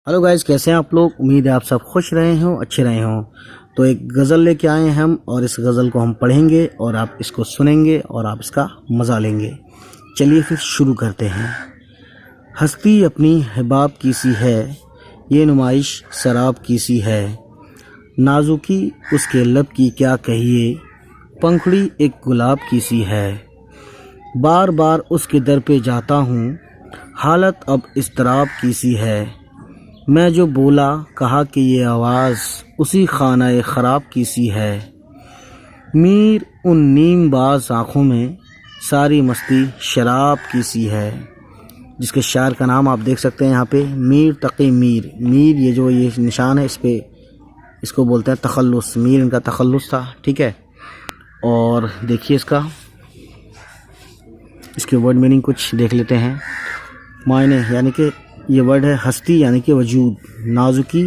Hello guys, कैसे हैं आप लोग। उम्मीद है आप सब खुश रहे हों, अच्छे रहे हों। तो एक गज़ल लेके आए हैं हम, और इस गज़ल को हम पढ़ेंगे और आप इसको सुनेंगे और आप इसका मज़ा लेंगे। चलिए फिर शुरू करते हैं। हस्ती अपनी हिबाब की सी है, ये नुमाइश शराब की सी है। नाजुकी उसके लब की क्या कहिए, पंखुड़ी एक गुलाब की सी है। बार बार उसके दर पे जाता हूँ, हालत अब इस्तराब की सी है। मैं जो बोला कहा कि ये आवाज़ उसी खाना ख़राब की सी है। मीर उन नीम बाज आँखों में, सारी मस्ती शराब की सी है। जिसके शायर का नाम आप देख सकते हैं यहाँ पे, मीर तकी मीर। मीर ये जो ये निशान है, इस पे इसको बोलते हैं तखल्लुस। मीर इनका तखल्लुस था, ठीक है। और देखिए इसके वर्ड मीनिंग कुछ देख लेते हैं। मायने यानी कि ये वर्ड है हस्ती यानी कि वजूद, नाजुकी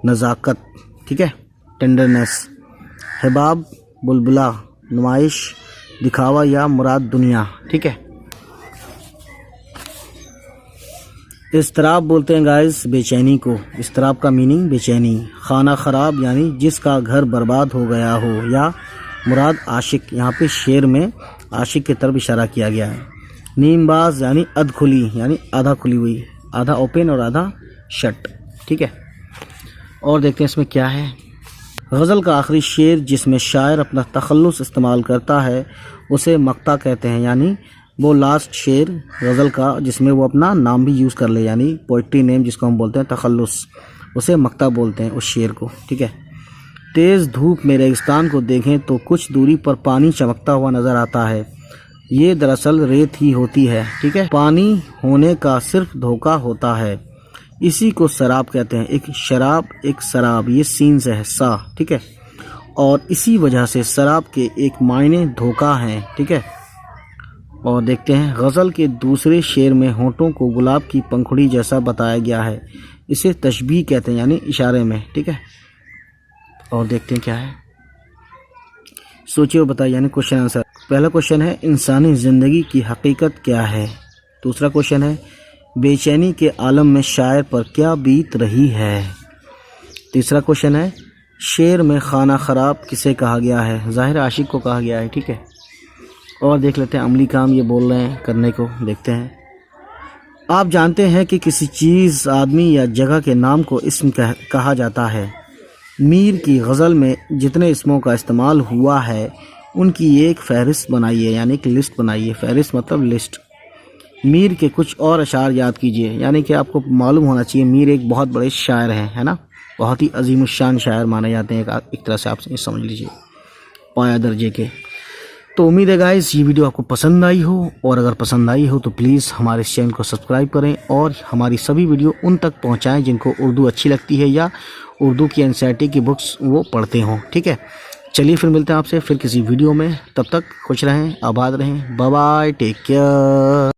नज़ाकत, ठीक है, टेंडरनेस। हिबाब बुलबुला, नुमाइश दिखावा या मुराद दुनिया, ठीक है। इस्तराब बोलते हैं गाइस बेचैनी को। इस्तराब का मीनिंग बेचैनी। खाना ख़राब यानी जिसका घर बर्बाद हो गया हो, या मुराद आशिक। यहाँ पे शेर में आशिक की तरफ इशारा किया गया है। नीमबाज यानी अध खुली, यानी आधा खुली हुई, आधा ओपन और आधा शट, ठीक है। और देखते हैं इसमें क्या है। गज़ल का आखिरी शेर जिसमें शायर अपना तखल्लुस इस्तेमाल करता है उसे मक्ता कहते हैं। यानी वो लास्ट शेर गज़ल का जिसमें वो अपना नाम भी यूज़ कर ले, यानी पोइट्री नेम जिसको हम बोलते हैं तखल्लुस, उसे मक्ता बोलते हैं उस शेर को, ठीक है। तेज़ धूप में रेगिस्तान को देखें तो कुछ दूरी पर पानी चमकता हुआ नज़र आता है। ये दरअसल रेत ही होती है, ठीक है। पानी होने का सिर्फ धोखा होता है, इसी को शराब कहते हैं। एक शराब एक शराब, ये सीन से है सा, ठीक है। और इसी वजह से शराब के एक मायने धोखा हैं, ठीक है। और देखते हैं गज़ल के दूसरे शेर में होंठों को गुलाब की पंखुड़ी जैसा बताया गया है। इसे तशबीह कहते हैं, यानी इशारे में, ठीक है। और देखते हैं क्या है, सोचिए और बताइए, यानी क्वेश्चन आंसर। पहला क्वेश्चन है इंसानी ज़िंदगी की हकीकत क्या है। दूसरा क्वेश्चन है बेचैनी के आलम में शायर पर क्या बीत रही है। तीसरा क्वेश्चन है शेर में खाना ख़राब किसे कहा गया है। ज़ाहिर आशिक को कहा गया है, ठीक है। और देख लेते हैं अमली काम ये बोल रहे हैं करने को, देखते हैं। आप जानते हैं कि किसी चीज़, आदमी या जगह के नाम को इस्म कहा जाता है। मीर की गज़ल में जितने इसमों का इस्तेमाल हुआ है उनकी एक फ़हरिस्त बनाइए, यानी कि लिस्ट बनाइए। फ़हरिस्त मतलब लिस्ट। मीर के कुछ और अशार याद कीजिए, यानी कि आपको मालूम होना चाहिए मीर एक बहुत बड़े शायर हैं, है ना। बहुत ही अजीमुशान शायर माने जाते हैं एक तरह से, आप समझ लीजिए पाया दर्जे के। तो उम्मीद है गाइस ये वीडियो आपको पसंद आई हो, और अगर पसंद आई हो तो प्लीज़ हमारे इस चैनल को सब्सक्राइब करें और हमारी सभी वीडियो उन तक पहुंचाएं जिनको उर्दू अच्छी लगती है या उर्दू की एनसीईआरटी की बुक्स वो पढ़ते हों, ठीक है। चलिए फिर मिलते हैं आपसे फिर किसी वीडियो में। तब तक खुश रहें, आबाद रहें, बाय बाय, टेक केयर।